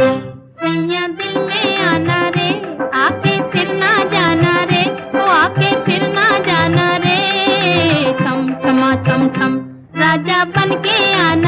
सैया दिल में आना रे, आके फिर ना जाना रे, ओ आके फिर ना जाना रे। छम छमा छम छम राजा बन के आना